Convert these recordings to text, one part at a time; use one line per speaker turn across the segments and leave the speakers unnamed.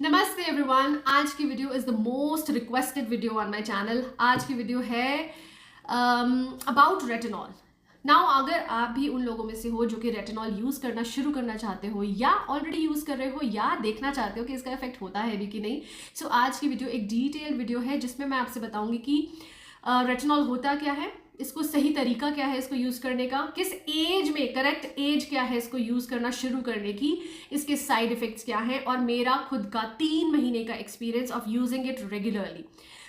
नमस्ते एवरीवन। आज की video is the most requested video on my channel. आज की वीडियो है अबाउट रेटिनॉल। नाउ अगर आप भी उन लोगों में से हो जो कि रेटिनॉल यूज़ करना शुरू करना चाहते हो या ऑलरेडी यूज़ कर रहे हो या देखना चाहते हो कि इसका इफेक्ट होता है भी कि नहीं, सो आज की वीडियो एक डिटेल वीडियो है जिसमें मैं आपसे बताऊंगी कि रेटिनॉल होता क्या है, इसको सही तरीका क्या है इसको यूज़ करने का, किस एज में करेक्ट एज क्या है इसको यूज़ करना शुरू करने की, इसके साइड इफ़ेक्ट्स क्या हैं और मेरा खुद का 3 महीने का experience of using it regularly.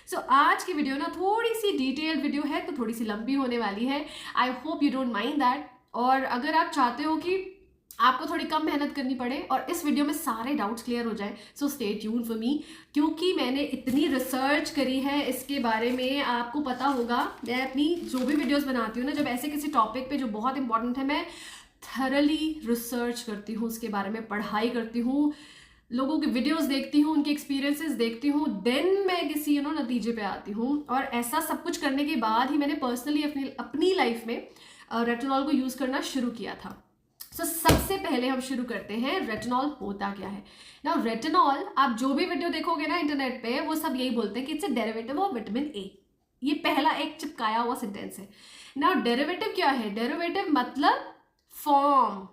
So आज की वीडियो ना थोड़ी सी डिटेल्ड वीडियो है तो थोड़ी सी लंबी होने वाली है। I hope you don't mind that. और अगर आप चाहते हो कि आपको थोड़ी कम मेहनत करनी पड़े और इस वीडियो में सारे डाउट्स क्लियर हो जाए, so stay tune for me, क्योंकि मैंने इतनी रिसर्च करी है इसके बारे में। आपको पता होगा मैं अपनी जो भी वीडियोस बनाती हूँ ना, जब ऐसे किसी टॉपिक पे जो बहुत इंपॉर्टेंट है, मैं थरली रिसर्च करती हूँ, उसके बारे में पढ़ाई करती हूँ, लोगों की वीडियोस देखती हूँ, उनके एक्सपीरियंसेस देखती हूँ, देन मैं किसी नतीजे पे आती हूँ। और ऐसा सब कुछ करने के बाद ही मैंने पर्सनली अपनी लाइफ में रेटिनॉल को यूज़ करना शुरू किया था। तो सबसे पहले हम शुरू करते हैं रेटिनॉल होता क्या है। ना रेटिनॉल आप जो भी वीडियो देखोगे ना इंटरनेट पे, वो सब यही बोलते हैं कि it's a derivative of vitamin A. ये पहला एक चिपकाया हुआ सेंटेंस है ना। डेरिवेटिव क्या है? डेरिवेटिव मतलब फॉर्म।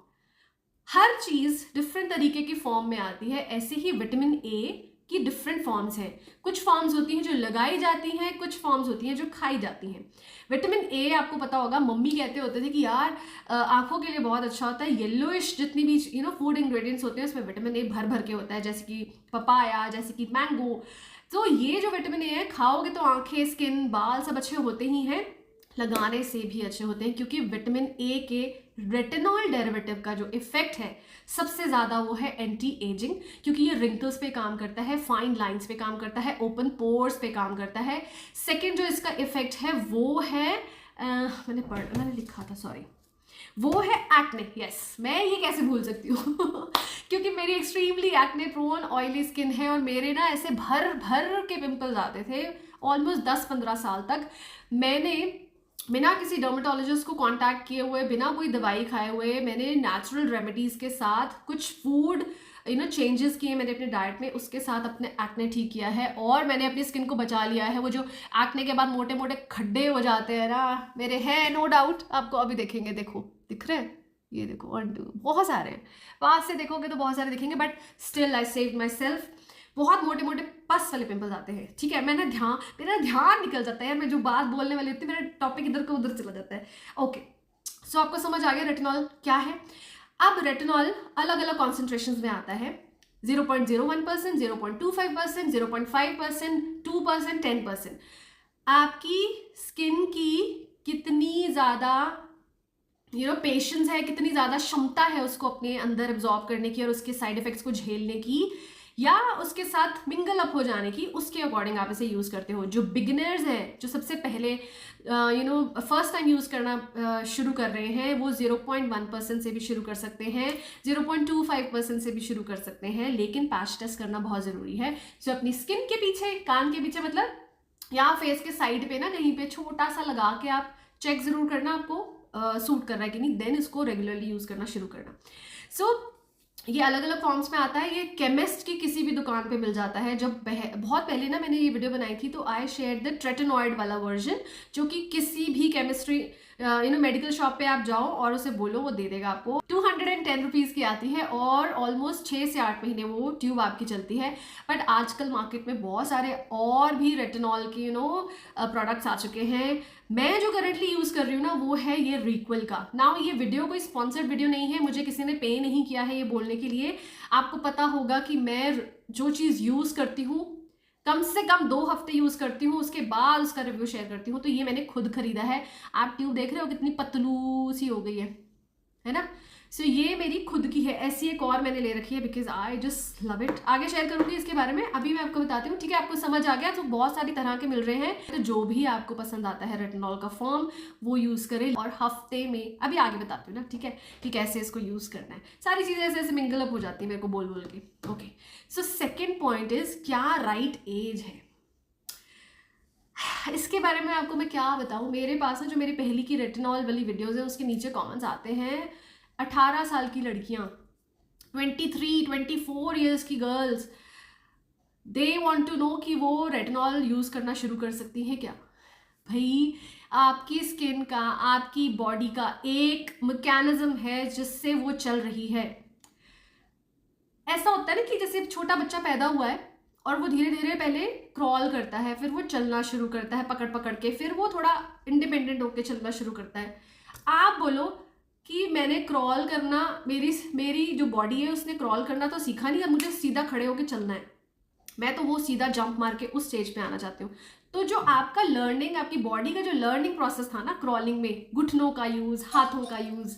हर चीज डिफरेंट तरीके की फॉर्म में आती है, ऐसे ही विटामिन ए की डिफरेंट फॉर्म्स हैं। कुछ फॉर्म्स होती हैं जो लगाई जाती हैं, कुछ फॉर्म्स होती हैं जो खाई जाती हैं। विटामिन ए आपको पता होगा, मम्मी कहते होते थे कि यार आंखों के लिए बहुत अच्छा होता है। येलोइश जितनी भी फूड इंग्रेडिएंट्स होते हैं उसमें विटामिन ए भर भर के होता है, जैसे कि पपाया, जैसे कि मैंगो। तो ये जो विटामिन ए है, खाओगे तो आंखें, स्किन, बाल सब अच्छे होते ही हैं, लगाने से भी अच्छे होते हैं, क्योंकि विटामिन ए के रेटिनॉल डेरिवेटिव का जो इफेक्ट है सबसे ज़्यादा वो है एंटी एजिंग, क्योंकि ये रिंकल्स पे काम करता है, फाइन लाइंस पे काम करता है, ओपन पोर्स पे काम करता है। सेकंड जो इसका इफेक्ट है वो है मैंने लिखा था, सॉरी, वो है एक्ने। यस, मैं ये कैसे भूल सकती हूँ क्योंकि मेरी extremely acne prone oily skin है और मेरे ना ऐसे भर भर के पिंपल्स आते थे ऑलमोस्ट 10-15 साल तक। मैंने बिना किसी डर्मेटोलॉजिस्ट को कांटेक्ट किए हुए, बिना कोई दवाई खाए हुए, मैंने नेचुरल रेमेडीज़ के साथ कुछ फूड चेंजेस किए मैंने अपने डाइट में, उसके साथ अपने एक्ने ठीक किया है और मैंने अपनी स्किन को बचा लिया है। वो जो एक्ने के बाद मोटे मोटे खड्डे हो जाते हैं ना, मेरे हैं नो डाउट। आपको अभी देखेंगे, देखो दिख रहे हैं, ये देखो 1 2 बहुत सारे हैं, पास से देखोगे तो बहुत सारे दिखेंगे, but still I saved my self. बहुत मोटे मोटे पस वाले पिंपल्स आते हैं, ठीक है। मेरा ध्यान निकल जाता है यार, मैं जो बात बोलने वाली होती है मेरा टॉपिक इधर का उधर चला जाता है। ओके, सो आपको समझ आ गया रेटिनॉल क्या है। अब रेटिनॉल अलग अलग कॉन्सेंट्रेशन में आता है, 0.01%, 0.25%, 0.5%, 2%, 10%। आपकी स्किन की कितनी ज़्यादा पेशेंस है, कितनी ज़्यादा क्षमता है उसको अपने अंदर एब्जॉर्ब करने की और उसके साइड इफेक्ट्स को झेलने की या उसके साथ मिंगल अप हो जाने की, उसके अकॉर्डिंग आप इसे यूज़ करते हो। जो बिगिनर्स हैं, जो सबसे पहले फर्स्ट टाइम यूज़ करना शुरू कर रहे हैं, वो 0.1% से भी शुरू कर सकते हैं, 0.25% से भी शुरू कर सकते हैं, लेकिन पैच टेस्ट करना बहुत ज़रूरी है। जो अपनी स्किन के पीछे, कान के पीछे, मतलब या फेस के साइड पे ना कहीं पे छोटा सा लगा के आप चेक ज़रूर करना आपको सूट कर रहा है कि नहीं, देन इसको रेगुलरली यूज़ करना शुरू करना। सो ये अलग अलग फॉर्म्स में आता है। ये केमिस्ट की किसी भी दुकान पे मिल जाता है। जब बहुत पहले ना मैंने ये वीडियो बनाई थी तो आई शेयर द ट्रेटेनॉइड वाला वर्जन, जो कि किसी भी केमिस्ट्री मेडिकल शॉप पे आप जाओ और उसे बोलो, वो दे देगा आपको। 210 रुपीज़ की आती है और ऑलमोस्ट 6 से 8 महीने वो ट्यूब आपकी चलती है। बट आजकल मार्केट में बहुत सारे और भी रेटिनॉल के प्रोडक्ट्स आ चुके हैं। मैं जो करंटली यूज़ कर रही हूँ ना, वो है ये रिक्विल का। नाउ ये वीडियो कोई स्पॉन्सर्ड वीडियो नहीं है, मुझे किसी ने पे नहीं किया है ये बोलने के लिए। आपको पता होगा कि मैं जो चीज़ यूज़ करती हूँ कम से कम 2 हफ्ते यूज़ करती हूँ, उसके बाद उसका रिव्यू शेयर करती हूँ। तो ये मैंने खुद खरीदा है। आप ट्यूब देख रहे हो कितनी पतलू सी हो गई है ना। सो ये मेरी खुद की है। ऐसी एक और मैंने ले रखी है because I just love it. आगे शेयर करूंगी इसके बारे में, अभी मैं आपको बताती हूँ, ठीक है। आपको समझ आ गया? तो बहुत सारी तरह के मिल रहे हैं, तो जो भी आपको पसंद आता है रेटिनॉल का फॉर्म, वो यूज़ करें। और हफ्ते में, अभी आगे बताती हूँ ना, ठीक है, कि कैसे इसको यूज़ करना है। सारी चीज़ें ऐसे ऐसे मिंगल अप हो जाती है मेरे को बोल बोल के। Okay, so second point is, क्या राइट एज है? इसके बारे में आपको मैं क्या बताऊं। मेरे पास ना जो मेरी पहली की रेटिनॉल वाली वीडियोस है, उसके नीचे कमेंट्स आते हैं 18 साल की लड़कियां, 23, 24 ईयर्स की girls, they want to know कि वो रेटिनॉल यूज़ करना शुरू कर सकती हैं क्या। भाई आपकी स्किन का, आपकी बॉडी का एक मैकेनिज्म है जिससे वो चल रही है। ऐसा होता है ना कि जैसे छोटा बच्चा पैदा हुआ है और वो धीरे धीरे पहले क्रॉल करता है, फिर वो चलना शुरू करता है पकड़ पकड़ के, फिर वो थोड़ा इंडिपेंडेंट होकर चलना शुरू करता है। आप बोलो कि मैंने क्रॉल करना, मेरी जो बॉडी है उसने क्रॉल करना तो सीखा नहीं, अब मुझे सीधा खड़े होकर चलना है। मैं तो वो सीधा जंप मार के उस स्टेज पे आना चाहती हूँ। तो जो आपका लर्निंग, आपकी बॉडी का जो लर्निंग प्रोसेस था ना क्रॉलिंग में, घुटनों का यूज़, हाथों का यूज़,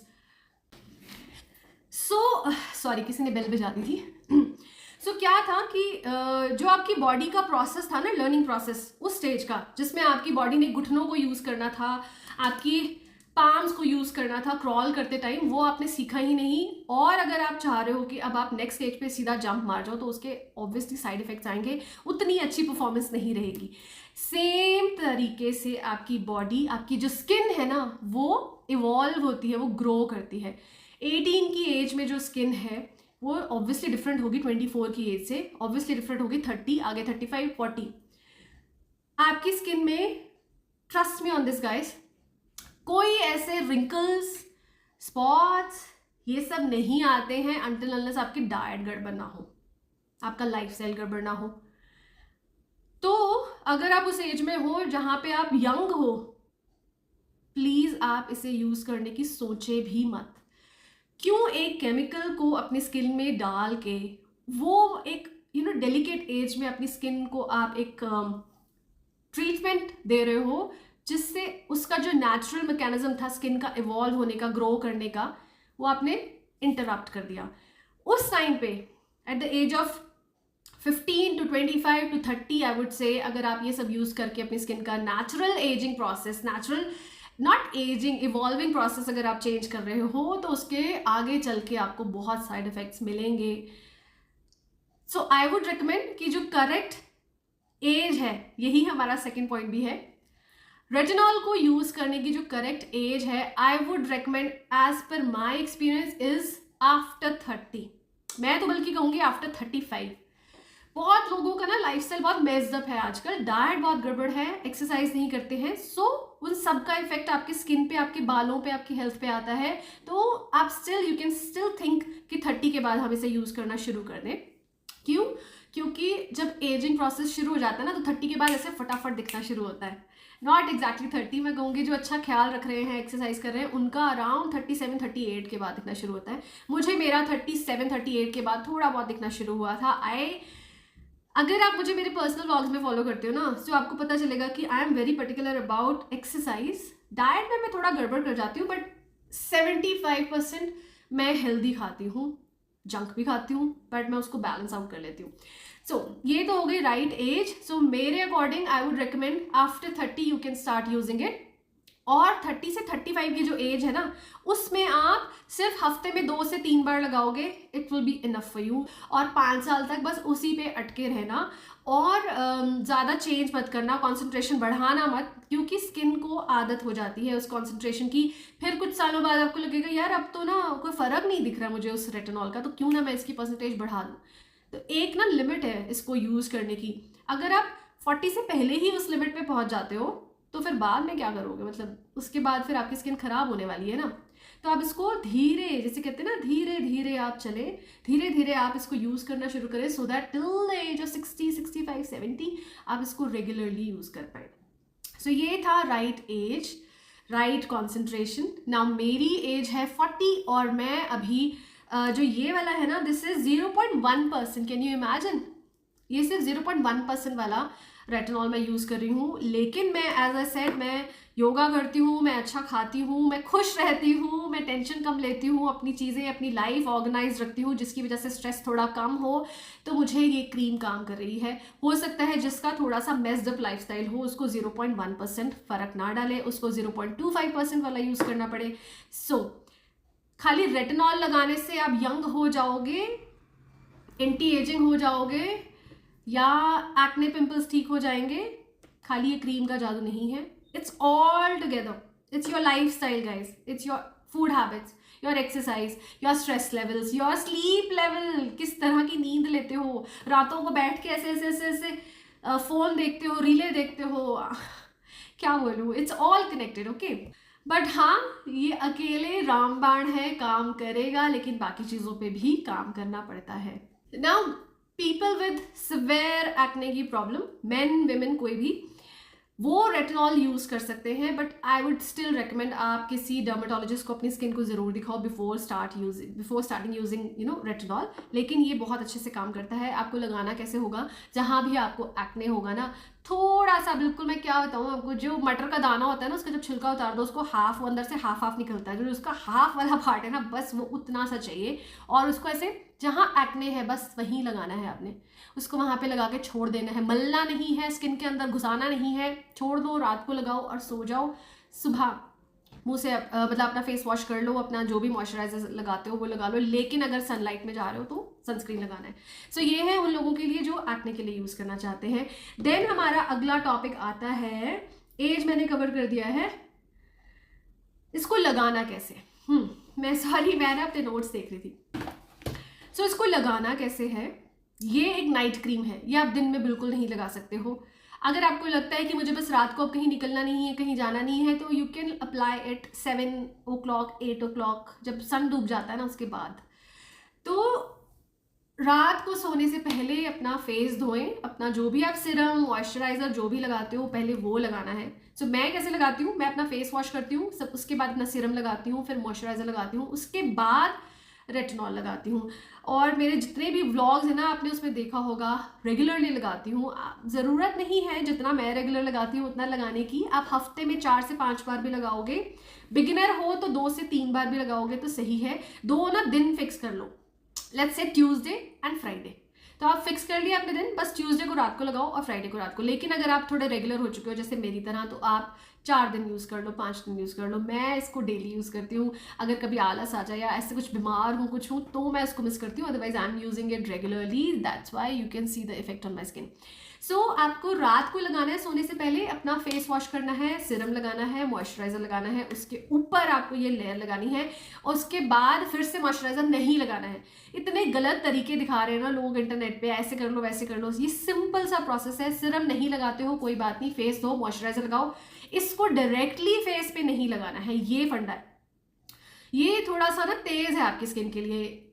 सॉरी किसी ने बेल बजा दी थी। क्या था कि जो आपकी बॉडी का प्रोसेस था ना, लर्निंग प्रोसेस उस स्टेज का, जिसमें आपकी बॉडी ने घुटनों को यूज़ करना था, आपकी पाम्स को यूज़ करना था क्रॉल करते टाइम, वो आपने सीखा ही नहीं। और अगर आप चाह रहे हो कि अब आप नेक्स्ट स्टेज पे सीधा जंप मार जाओ तो उसके ऑब्वियसली साइड इफेक्ट्स आएंगे, उतनी अच्छी परफॉर्मेंस नहीं रहेगी। सेम तरीके से आपकी बॉडी, आपकी जो स्किन है ना, वो इवॉल्व होती है, वो ग्रो करती है। 18 की एज में जो स्किन है वो ऑब्वियसली डिफरेंट होगी 24 की एज से, ऑब्वियसली डिफरेंट होगी 30, आगे 35, 40। आपकी स्किन में, trust me on this guys, कोई ऐसे रिंकल्स, स्पॉट्स, ये सब नहीं आते हैं अनटिल अनलेस आपकी डाइट गड़बड़ ना हो, आपका लाइफस्टाइल गड़बड़ ना हो। तो अगर आप उस एज में हो जहां पे आप यंग हो, प्लीज आप इसे यूज करने की सोचे भी मत। क्यों एक केमिकल को अपनी स्किन में डाल के, वो एक डेलिकेट एज में अपनी स्किन को आप एक ट्रीटमेंट दे रहे हो जिससे उसका जो नेचुरल मैकेनिज्म था स्किन का इवॉल्व होने का, ग्रो करने का, वो आपने इंटरप्ट कर दिया। उस टाइम पे at the age of 15 to 25 to 30 I would say, अगर आप ये सब यूज करके अपनी स्किन का natural ageing process, natural not ageing, evolving process अगर आप चेंज कर रहे हो, तो उसके आगे चल के आपको बहुत साइड इफेक्ट्स मिलेंगे। सो आई वुड रिकमेंड कि जो करेक्ट एज है, यही हमारा सेकेंड पॉइंट भी है, रेटिनॉल को यूज करने की जो करेक्ट एज है, I would recommend as per my experience is after 30। मैं तो बल्कि कहूंगी आफ्टर 35। बहुत लोगों का ना लाइफस्टाइल बहुत मेस्ड अप है आजकल, डाइट बहुत गड़बड़ है, एक्सरसाइज नहीं करते हैं, सो उन सब का इफेक्ट आपकी स्किन पे, आपके बालों पे, आपकी हेल्थ पे आता है। तो आप यू कैन स्टिल थिंक कि 30 के बाद हम इसे यूज करना शुरू कर दें। क्यों? क्योंकि जब एजिंग प्रोसेस शुरू हो जाता है ना, तो 30 के बाद ऐसे फटाफट दिखना शुरू होता है। नॉट एग्जैक्टली 30, मैं कहूँगी जो अच्छा ख्याल रख रहे हैं, एक्सरसाइज कर रहे हैं, उनका अराउंड 37, 38 के बाद दिखना शुरू होता है। मुझे मेरा 37, 38 के बाद थोड़ा बहुत दिखना शुरू हुआ था। अगर आप मुझे मेरे पर्सनल व्लॉग्स में फॉलो करते हो ना, तो आपको पता चलेगा कि I am very particular about exercise. Diet में मैं थोड़ा गड़बड़ कर जाती हूँ, बट 75% मैं हेल्दी खाती हूँ, जंक भी खाती हूँ, बट मैं उसको बैलेंस आउट कर लेती हूँ। ये तो हो गई राइट एज। मेरे according I would recommend after 30 you can start using it. और 30 से 35 की जो एज है ना, उसमें आप सिर्फ हफ्ते में 2 से 3 बार लगाओगे, it will be enough for you. और 5 साल तक बस उसी पे अटके रहना, और ज़्यादा चेंज मत करना, कॉन्सेंट्रेशन बढ़ाना मत, क्योंकि स्किन को आदत हो जाती है उस कॉन्सेंट्रेशन की। फिर कुछ सालों बाद आपको लगेगा यार अब तो ना कोई फ़र्क नहीं दिख रहा मुझे उस रेटिनॉल का, तो क्यों ना मैं इसकी परसेंटेज बढ़ा दूँ। तो एक ना लिमिट है इसको यूज़ करने की। अगर आप 40 से पहले ही उस लिमिट पे पहुंच जाते हो, तो फिर बाद में क्या करोगे, मतलब उसके बाद फिर आपकी स्किन खराब होने वाली है ना। तो आप इसको धीरे, जैसे कहते हैं ना, धीरे धीरे आप चले, धीरे धीरे आप इसको यूज़ करना शुरू करें, so that till the age of 60, 65, 70 आप इसको रेगुलरली यूज़ कर पाए। ये था right age, right concentration. Now मेरी एज है 40 और मैं अभी जो ये वाला है ना, this is 0.1%। Can you imagine, ये सिर्फ 0.1% वाला रेटिनॉल मैं यूज़ कर रही हूँ। लेकिन मैं एज आई सेड, मैं योगा करती हूँ, मैं अच्छा खाती हूँ, मैं खुश रहती हूँ, मैं टेंशन कम लेती हूँ, अपनी चीज़ें, अपनी लाइफ ऑर्गेनाइज रखती हूँ, जिसकी वजह से स्ट्रेस थोड़ा कम हो। तो मुझे ये क्रीम काम कर रही है। हो सकता है जिसका थोड़ा सा मेस्ड अप लाइफस्टाइल हो, उसको 0.1% फ़र्क ना डाले, उसको 0.25% वाला यूज़ करना पड़े। खाली रेटिनॉल लगाने से आप यंग हो जाओगे, एंटी एजिंग हो जाओगे, या एक्ने पिंपल्स ठीक हो जाएंगे, खाली ये क्रीम का जादू नहीं है। It's all together, it's your life style guys, it's your food habits, your exercise, your stress levels, your sleep level, किस तरह की नींद लेते हो, रातों को बैठ के ऐसे ऐसे ऐसे ऐसे फोन देखते हो, रीले देखते हो, क्या बोलूँ, it's all connected, okay. But हाँ, ये अकेले रामबाण है, काम करेगा, लेकिन बाकी चीज़ों पे भी काम करना पड़ता है। Now people with severe acne की प्रॉब्लम, मेन विमेन कोई भी, वो रेटिनॉल यूज़ कर सकते हैं, but I would still recommend आप किसी डर्मेटोलॉजिस्ट को अपनी स्किन को ज़रूर दिखाओ बिफोर स्टार्टिंग यूजिंग रेटिनॉल। लेकिन ये बहुत अच्छे से काम करता है। आपको लगाना कैसे होगा, जहाँ भी आपको एक्ने होगा ना, थोड़ा सा, बिल्कुल मैं क्या बताऊँ आपको, जो मटर का दाना होता है ना, उसका जब छिलका उतार दो, उसको हाफ, वो अंदर से हाफ निकलता है, जो उसका हाफ वाला पार्ट है ना, बस वो उतना सा चाहिए, और उसको ऐसे जहाँ एक्ने है बस वहीं लगाना है आपने, उसको वहाँ पे लगा के छोड़ देना है, मलना नहीं है, स्किन के अंदर घुसाना नहीं है, छोड़ दो, रात को लगाओ और सो जाओ। सुबह मुँह से मतलब अपना फेस वॉश कर लो, अपना जो भी मॉइस्चराइजर लगाते हो वो लगा लो, लेकिन अगर सनलाइट में जा रहे हो तो सनस्क्रीन लगाना है। सो ये है उन लोगों के लिए जो एक्ने के लिए यूज़ करना चाहते हैं। देन हमारा अगला टॉपिक आता है, एज मैंने कवर कर दिया है, इसको लगाना कैसे। मैं ना अपने नोट्स देख रही थी। सो इसको लगाना कैसे है, ये एक नाइट क्रीम है, ये आप दिन में बिल्कुल नहीं लगा सकते हो। अगर आपको लगता है कि मुझे बस रात को अब कहीं निकलना नहीं है, कहीं जाना नहीं है, तो you can apply it 7 o'clock 8 o'clock, जब सन डूब जाता है ना उसके बाद। तो रात को सोने से पहले अपना फेस धोएं, अपना जो भी आप सिरम मॉइस्चराइजर जो भी लगाते हो पहले वो लगाना है। सो मैं कैसे लगाती हूँ, मैं अपना फेस वॉश करती हूँ, सब उसके बाद अपना सिरम लगाती हूँ, फिर मॉइस्चराइजर लगाती हूँ, उसके बाद रेटिनॉल लगाती हूँ। और मेरे जितने भी व्लॉग्स हैं ना, आपने उसमें देखा होगा, रेगुलरली लगाती हूँ। ज़रूरत नहीं है जितना मैं रेगुलर लगाती हूँ उतना लगाने की, आप हफ्ते में 4 से 5 बार भी लगाओगे, बिगिनर हो तो 2 से 3 बार भी लगाओगे तो सही है। 2 ना दिन फिक्स कर लो, let's say Tuesday and Friday, तो आप फिक्स कर लिया अपने दिन, बस ट्यूसडे को रात को लगाओ और फ्राइडे को रात को। लेकिन अगर आप थोड़े रेगुलर हो चुके हो जैसे मेरी तरह, तो आप 4 दिन यूज़ कर लो, 5 दिन यूज़ कर लो। मैं इसको डेली यूज़ करती हूँ। अगर कभी आलस आ जाए या ऐसे कुछ बीमार हूँ कुछ हूँ तो मैं इसको मिस करती हूँ, otherwise I am using it regularly, that's why you can see the effect on my skin. So आपको रात को लगाना है, सोने से पहले अपना फेस वॉश करना है, सिरम लगाना है, मॉइस्चराइजर लगाना है, उसके ऊपर आपको ये लेयर लगानी है, और उसके बाद फिर से मॉइस्चराइजर नहीं लगाना है। इतने गलत तरीके दिखा रहे हैं ना लोग इंटरनेट पे, ऐसे कर लो वैसे कर लो, ये सिंपल सा प्रोसेस है। सिरम नहीं लगाते हो कोई बात नहीं, फेस धो मॉइस्चराइजर लगाओ, इसको डायरेक्टली फेस पे नहीं लगाना है, ये फंडा है। ये थोड़ा सा ना तेज है आपकी स्किन के लिए,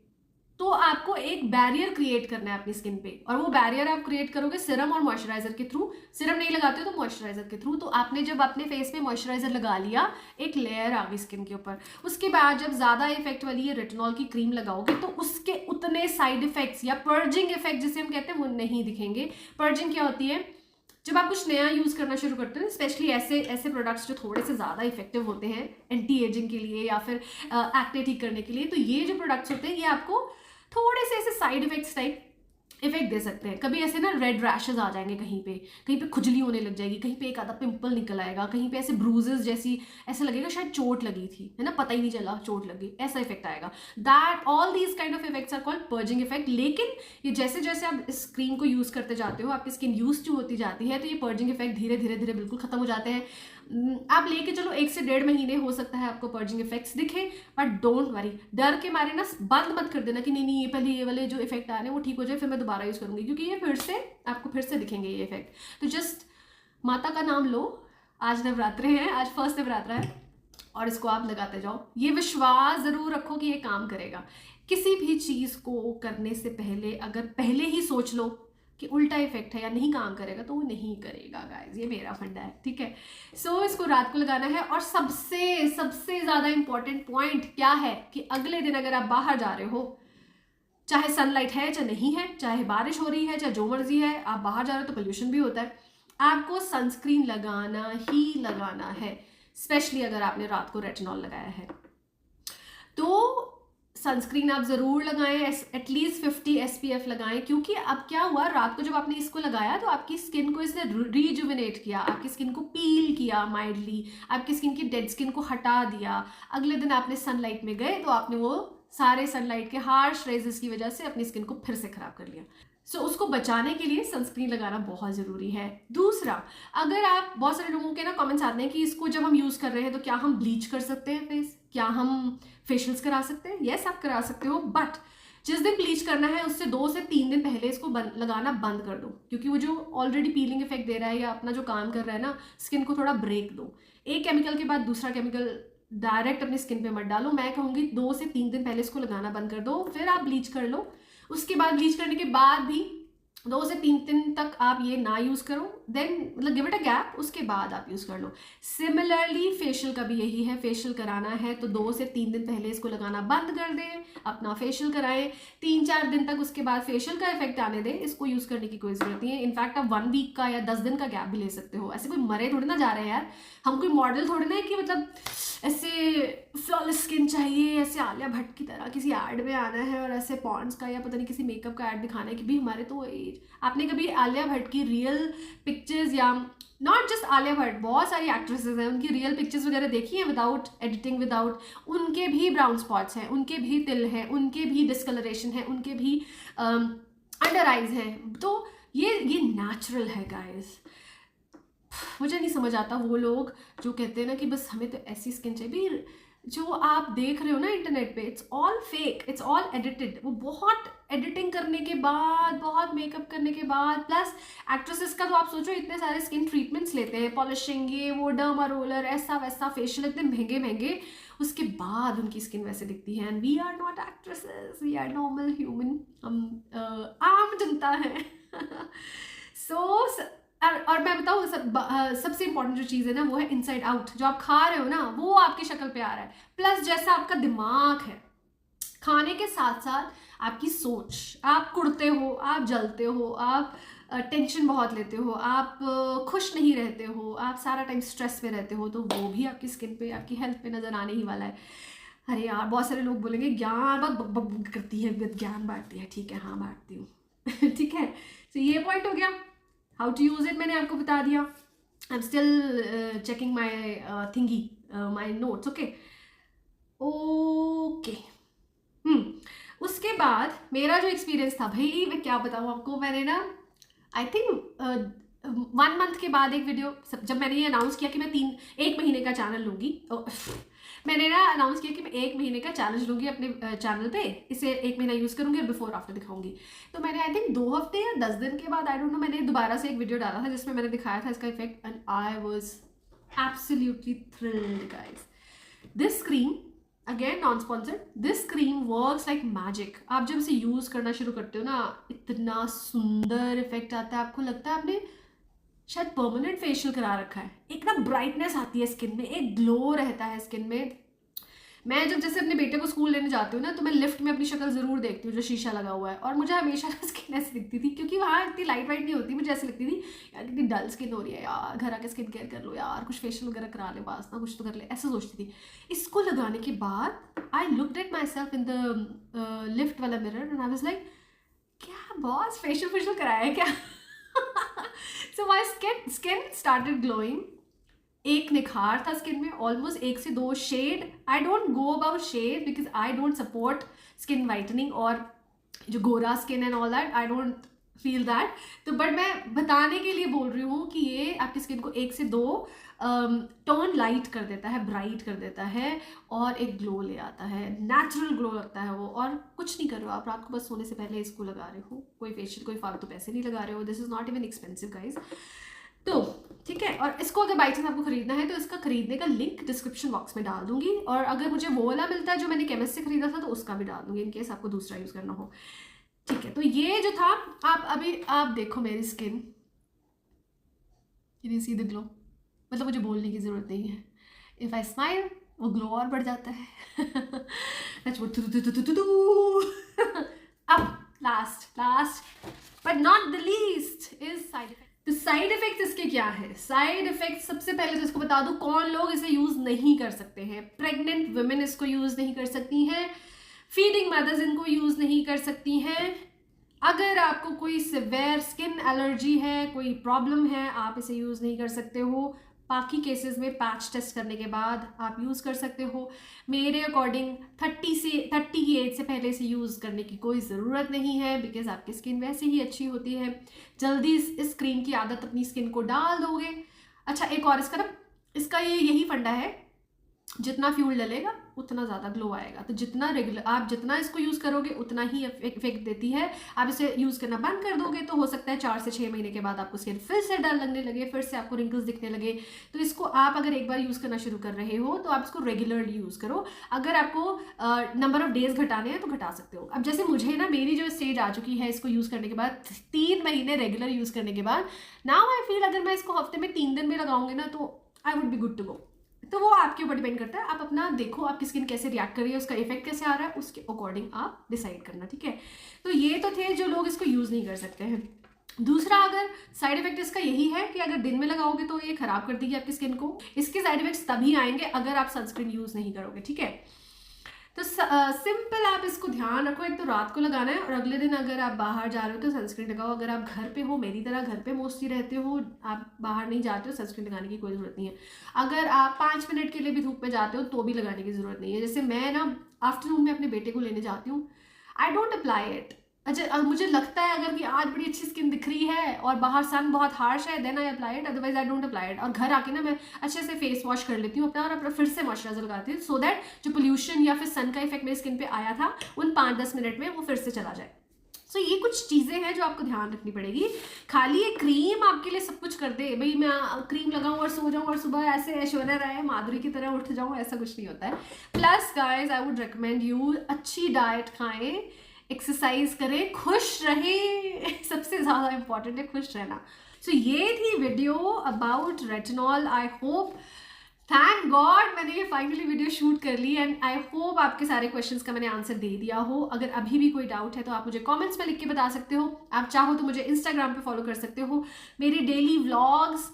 तो आपको एक बैरियर क्रिएट करना है अपनी स्किन पे, और वो बैरियर आप क्रिएट करोगे सिरम और मॉइस्चराइजर के थ्रू। सिरम नहीं लगाते हो तो मॉइस्चराइजर के थ्रू। तो आपने जब अपने फेस पे मॉइस्चराइजर लगा लिया, एक लेयर आ गई स्किन के ऊपर, उसके बाद जब ज़्यादा इफेक्ट वाली ये रेटिनॉल की क्रीम लगाओगे तो उसके उतने साइड इफेक्ट्स या पर्जिंग इफेक्ट जिसे हम कहते हैं वो नहीं दिखेंगे। पर्जिंग क्या होती है, जब आप कुछ नया यूज़ करना शुरू करते हैं, स्पेशली ऐसे प्रोडक्ट्स जो थोड़े से ज़्यादा इफेक्टिव होते हैं एंटी एजिंग के लिए या फिर एक्ने ठीक करने के लिए, तो ये जो प्रोडक्ट्स होते हैं ये आपको थोड़े से ऐसे साइड इफेक्ट्स टाइप इफेक्ट दे सकते हैं। कभी ऐसे ना रेड रैशेज आ जाएंगे, कहीं पे खुजली होने लग जाएगी, कहीं पे एक आधा पिंपल निकल आएगा, कहीं पे ऐसे ब्रूजेस जैसी, ऐसा लगेगा शायद चोट लगी थी, है ना, पता ही नहीं चला चोट लगी, ऐसा इफेक्ट आएगा। That all these kind of effects are called purging effect. लेकिन ये जैसे जैसे आप इस क्रीम को यूज़ करते जाते हो, आपकी स्किन यूज टू होती जाती है, तो ये पर्जिंग इफेक्ट धीरे धीरे धीरे बिल्कुल खत्म हो जाते हैं। आप लेके चलो 1 से 1.5 महीने हो सकता है आपको पर्जिंग इफेक्ट्स दिखे, बट डोंट वरी, डर के मारे ना बंद मत कर देना कि नहीं ये पहले ये वाले जो इफेक्ट आ रहे हैं वो ठीक हो जाए फिर मैं दोबारा यूज़ करूँगी, क्योंकि ये फिर से आपको फिर से दिखेंगे ये इफेक्ट। तो जस्ट माता का नाम लो, आज नवरात्रे हैं, आज फर्स्ट नवरात्रा है, और इसको आप लगाते जाओ। ये विश्वास ज़रूर रखो कि ये काम करेगा। किसी भी चीज़ को करने से पहले अगर पहले ही सोच लो कि उल्टा इफेक्ट है या नहीं काम करेगा तो वो नहीं करेगा गाइज, ये मेरा फंडा है, ठीक है। सो इसको रात को लगाना है। और सबसे ज़्यादा इंपॉर्टेंट पॉइंट क्या है कि अगले दिन अगर आप बाहर जा रहे हो, चाहे सनलाइट है चाहे नहीं है, चाहे बारिश हो रही है चाहे जो मर्जी है, आप बाहर जा रहे हो तो पोल्यूशन भी होता है, आपको सनस्क्रीन लगाना ही लगाना है, स्पेशली अगर आपने रात को रेटिनॉल लगाया है तो सनस्क्रीन आप ज़रूर लगाएं, एटलीस्ट 50 SPF लगाएं। क्योंकि अब क्या हुआ, रात को जब आपने इसको लगाया तो आपकी स्किन को इसने रिजुविनेट किया, आपकी स्किन को पील किया माइल्डली, आपकी स्किन की डेड स्किन को हटा दिया। अगले दिन आपने सनलाइट में गए तो आपने वो सारे सनलाइट के हार्श रेजेस की वजह से अपनी स्किन को फिर से ख़राब कर लिया। सो उसको बचाने के लिए सनस्क्रीन लगाना बहुत ज़रूरी है। दूसरा, अगर आप, बहुत सारे लोगों के ना कमेंट्स आते हैं कि इसको जब हम यूज़ कर रहे हैं तो क्या हम ब्लीच कर सकते हैं फेस, क्या हम फेशियल्स करा सकते हैं? यस, आप करा सकते हो, बट जिस दिन ब्लीच करना है उससे 2 से 3 दिन पहले इसको लगाना बंद कर दो, क्योंकि वो जो ऑलरेडी पीलिंग इफेक्ट दे रहा है या अपना जो काम कर रहा है ना, स्किन को थोड़ा ब्रेक दो। एक केमिकल के बाद दूसरा केमिकल डायरेक्ट अपनी स्किन पे मत डालो। मैं कहूँगी 2 से 3 दिन पहले इसको लगाना बंद कर दो, फिर आप ब्लीच कर लो। उसके बाद ब्लीच करने के बाद भी 2 से 3 दिन तक आप ये ना यूज़ करो, देन मतलब गिव इट अ गैप, उसके बाद आप यूज़ कर लो। सिमिलरली फेशियल का भी यही है, फेशियल कराना है तो 2 से 3 दिन पहले इसको लगाना बंद कर दें, अपना फेशियल कराएं, 3-4 दिन तक उसके बाद फेशियल का इफेक्ट आने दें, इसको यूज़ करने की कोई ज़रूरत नहीं है। इनफैक्ट आप 1 वीक का या 10 दिन का गैप भी ले सकते हो। ऐसे कोई मरे थोड़ी ना जा रहे हैं यार, हम कोई मॉडल थोड़ी ना है कि मतलब ऐसे फ्लॉलेस स्किन चाहिए, ऐसे आलिया भट्ट की तरह किसी ऐड में आना है और ऐसे पॉन्ड्स का या पता नहीं किसी मेकअप का ऐड दिखाना है कि भी हमारे तो एज। आपने कभी आलिया भट्ट की रियल पिक्चर्स, या नॉट जस्ट आलिया भट्ट, बहुत सारी एक्ट्रेसेस हैं, उनकी रियल पिक्चर्स वगैरह देखी हैं विदाउट एडिटिंग, विदाउट, उनके भी ब्राउन स्पॉट्स हैं, उनके भी तिल हैं, उनके भी डिस्कलरेशन है, उनके भी अंडर आइज हैं। तो ये नेचुरल है गाइस। मुझे नहीं समझ आता वो लोग जो कहते हैं ना कि बस हमें तो ऐसी स्किन चाहिए। भी जो आप देख रहे हो ना इंटरनेट पे, it's all fake, it's all edited. वो बहुत एडिटिंग करने के बाद, बहुत मेकअप करने के बाद, प्लस एक्ट्रेसेस का तो आप सोचो इतने सारे स्किन ट्रीटमेंट्स लेते हैं, पॉलिशिंग, ये वो, डर्मा रोलर, ऐसा वैसा, फेशियल, इतने महंगे महंगे, उसके बाद उनकी स्किन वैसे दिखती है। And we are not actresses, we are normal human, हम आम जनता है। सो और मैं बताऊँ सबसे इंपॉर्टेंट जो चीज़ है ना वो है इनसाइड आउट। जो आप खा रहे हो ना वो आपकी शक्ल पे आ रहा है, प्लस जैसा आपका दिमाग है, खाने के साथ साथ आपकी सोच, आप कुड़ते हो, आप जलते हो, आप टेंशन बहुत लेते हो, आप खुश नहीं रहते हो, आप सारा टाइम स्ट्रेस में रहते हो, तो वो भी आपकी स्किन पे, आपकी हेल्थ पे नज़र आने ही वाला है। अरे यार, बहुत सारे लोग बोलेंगे ज्ञान बहुत बक करती है, ज्ञान बांटती है। ठीक है, हाँ बांटती हूँ। ठीक है, तो ये पॉइंट हो गया। हाउ टू यूज़ इट मैंने आपको बता दिया। I am still checking my थिंगी, my notes. Okay okay. उसके बाद मेरा जो एक्सपीरियंस था भाई, मैं क्या बताऊँ आपको, मैंने ना आई थिंक 1 मंथ के बाद एक वीडियो, जब मैंने ये अनाउंस किया कि मैं 1 महीने का चैनल लूँगी, मैंने ना अनाउंस किया कि मैं 1 महीने का चैलेंज लूँगी अपने चैनल पे, इसे 1 महीना यूज़ करूँगी और बिफोर आफ्टर दिखाऊंगी। तो मैंने आई थिंक 2 हफ्ते या 10 दिन के बाद, आई डोंट नो, मैंने दोबारा से एक वीडियो डाला था जिसमें मैंने दिखाया था इसका effect, and I was absolutely thrilled guys. This cream, again non sponsored, this cream works like magic. आप जब इसे यूज़ करना शुरू करते हो ना, इतना सुंदर इफेक्ट आता है, आपको लगता है आपने शायद परमानेंट फेशियल करा रखा है। एक ना ब्राइटनेस आती है स्किन में, एक ग्लो रहता है स्किन में। मैं जब जैसे अपने बेटे को स्कूल लेने जाती हूँ ना, तो मैं लिफ्ट में अपनी शक्ल ज़रूर देखती हूँ जो शीशा लगा हुआ है, और मुझे हमेशा स्किन ऐसी दिखती थी, क्योंकि वहाँ इतनी लाइट वाइट नहीं होती। मुझे ऐसी लगती थी यार कितनी डल स्किन हो रही है यार, घर आके स्किन केयर कर लो यार, कुछ फेशियल वगैरह करा ले, बस ना कुछ तो कर ले, ऐसा सोचती थी। इसको लगाने के बाद I looked at myself in the lift वाला mirror and I was like, क्या बॉस फेशियल कराया है क्या? So my skin started glowing. एक निखार था स्किन में, ऑलमोस्ट 1 से 2 shade. I don't go about shade because I don't support skin whitening और जो गोरा skin and all that, I don't feel that. तो बट मैं बताने के लिए बोल रही हूँ कि ये आपकी स्किन को 1 से 2 टर्न लाइट कर देता है, ब्राइट कर देता है, और एक ग्लो ले आता है, नेचुरल ग्लो लगता है वो। और कुछ नहीं कर रहे हो आप, रात को बस सोने से पहले इसको लगा रहे हो, कोई फेशियल, कोई फालतू पैसे नहीं लगा रहे हो। This is not even expensive guys. तो ठीक है, और इसको अगर बाई चांस आपको खरीदना है तो इसका खरीदने का लिंक डिस्क्रिप्शन बॉक्स में डाल दूंगी, और अगर मुझे वो वाला मिलता है जो मैंने केमिस्ट से खरीदा था तो उसका भी डाल दूंगी, इन केस आपको दूसरा यूज़ करना हो। ठीक है, तो ये जो था, आप देखो मेरी skin, you see the glow, मतलब मुझे बोलने की ज़रूरत नहीं है। इफ़ आई स्माइल वो ग्लो और बढ़ जाता है। अब last but not the least is side effect. तो साइड इफेक्ट्स इसके क्या है? साइड इफेक्ट्स सबसे पहले तो इसको बता दूं कौन लोग इसे यूज नहीं कर सकते हैं। प्रेग्नेंट वुमेन इसको यूज नहीं कर सकती हैं, फीडिंग मदर्स इनको यूज नहीं कर सकती हैं, अगर आपको कोई सिवियर स्किन एलर्जी है, कोई प्रॉब्लम है, आप इसे यूज नहीं कर सकते हो। बाकी केसेस में पैच टेस्ट करने के बाद आप यूज़ कर सकते हो। मेरे अकॉर्डिंग 30 की एज से पहले से यूज़ करने की कोई ज़रूरत नहीं है, बिकॉज आपकी स्किन वैसे ही अच्छी होती है। जल्दी इस क्रीम की आदत अपनी स्किन को डाल दोगे। अच्छा, एक और इसका यही फंडा है, जितना फ्यूल डलेगा उतना ज़्यादा ग्लो आएगा। तो आप जितना इसको यूज़ करोगे उतना ही इफेक्ट देती है। आप इसे यूज़ करना बंद कर दोगे तो हो सकता है 4 से 6 महीने के बाद आपको स्किन फिर से डल लगने लगे, फिर से आपको रिंकल्स दिखने लगे। तो इसको आप अगर एक बार यूज़ करना शुरू कर रहे हो तो आप इसको रेगुलरली यूज़ करो। अगर आपको नंबर ऑफ डेज घटाने हैं तो घटा सकते हो। अब जैसे मुझे ना, मेरी जो स्टेज आ चुकी है इसको यूज़ करने के बाद, 3 महीने रेगुलर यूज़ करने के बाद, नाउ आई फील अगर मैं इसको हफ्ते में 3 दिन में लगाऊंगी ना तो I would be good to go. तो वो आपके ऊपर डिपेंड करता है। आप अपना देखो आपकी स्किन कैसे रिएक्ट कर रही है, उसका इफेक्ट कैसे आ रहा है, उसके अकॉर्डिंग आप डिसाइड करना, ठीक है। तो ये तो थे जो लोग इसको यूज़ नहीं कर सकते हैं। दूसरा, अगर साइड इफेक्ट इसका यही है कि अगर दिन में लगाओगे तो ये खराब कर देगी आपकी स्किन को। इसके साइड इफेक्ट्स तभी आएंगे अगर आप सनस्क्रीन यूज़ नहीं करोगे, ठीक है। तो सिंपल आप इसको ध्यान रखो, एक तो रात को लगाना है और अगले दिन अगर आप बाहर जा रहे हो तो सनस्क्रीन लगाओ। अगर आप घर पे हो, मेरी तरह घर पे मोस्टली रहते हो, आप बाहर नहीं जाते हो, सनस्क्रीन लगाने की कोई ज़रूरत नहीं है। अगर आप 5 मिनट के लिए भी धूप में जाते हो तो भी लगाने की ज़रूरत नहीं है। जैसे मैं ना आफ्टरनून में अपने बेटे को लेने जाती हूँ, आई डोंट अप्लाई इट। अच्छा, मुझे लगता है अगर कि आज बड़ी अच्छी स्किन दिख रही है और बाहर सन बहुत हार्श है, then I apply it, otherwise I don't apply it. और घर आके ना मैं अच्छे से फेस वॉश कर लेती हूँ अपना और अपना फिर से मॉइस्चराइजर लगाती हूँ, सो दैट जो पोल्यूशन या फिर सन का इफेक्ट मेरी स्किन पे आया था उन 5-10 मिनट में वो फिर से चला जाए। सो ये कुछ चीज़ें हैं जो आपको ध्यान रखनी पड़ेगी। खाली ये क्रीम आपके लिए सब कुछ कर दे, भाई मैं क्रीम लगाऊं और सो जाऊं और सुबह ऐसे ऐश्वर्या राय माधुरी की तरह उठ जाऊं, ऐसा कुछ नहीं होता है। Plus guys, I would recommend you, अच्छी डाइट खाएं, एक्सरसाइज करें, खुश रहे, सबसे ज़्यादा इंपॉर्टेंट है खुश रहना। सो ये थी video about retinol. I hope, thank God मैंने ये फाइनली वीडियो शूट कर ली एंड आई होप आपके सारे क्वेश्चंस का मैंने आंसर दे दिया हो। अगर अभी भी कोई डाउट है तो आप मुझे कमेंट्स में लिख के बता सकते हो। आप चाहो तो मुझे इंस्टाग्राम पे फॉलो कर सकते हो, मेरी डेली व्लॉग्स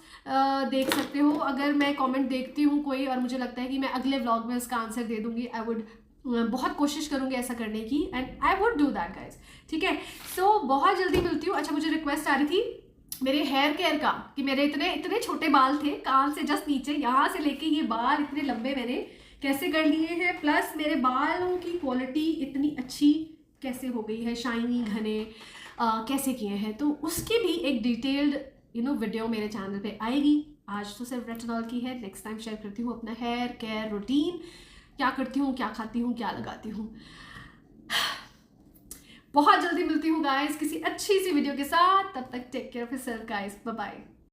देख सकते हो। अगर मैं कमेंट देखती हूँ कोई और मुझे लगता है कि मैं अगले व्लॉग में उसका आंसर दे दूँगी, आई वुड बहुत कोशिश करूँगी ऐसा करने की and I would do that guys, ठीक है। सो बहुत जल्दी मिलती हूँ। अच्छा, मुझे रिक्वेस्ट आ रही थी मेरे हेयर केयर का कि मेरे इतने छोटे बाल थे, कान से जस्ट नीचे, यहाँ से लेके ये बाल इतने लंबे मैंने कैसे कर लिए हैं, प्लस मेरे बालों की क्वालिटी इतनी अच्छी कैसे हो गई है, शाइनी घने कैसे किए हैं। तो उसकी भी एक डिटेल्ड वीडियो मेरे चैनल पे आएगी। आज तो सिर्फ रेटिनॉल की है, नेक्स्ट टाइम शेयर करती हूँ अपना हेयर केयर रूटीन, क्या करती हूँ, क्या खाती हूँ, क्या लगाती हूँ। बहुत जल्दी मिलती हूँ गाइस किसी अच्छी सी वीडियो के साथ। तब तक take care of yourself guys, bye bye.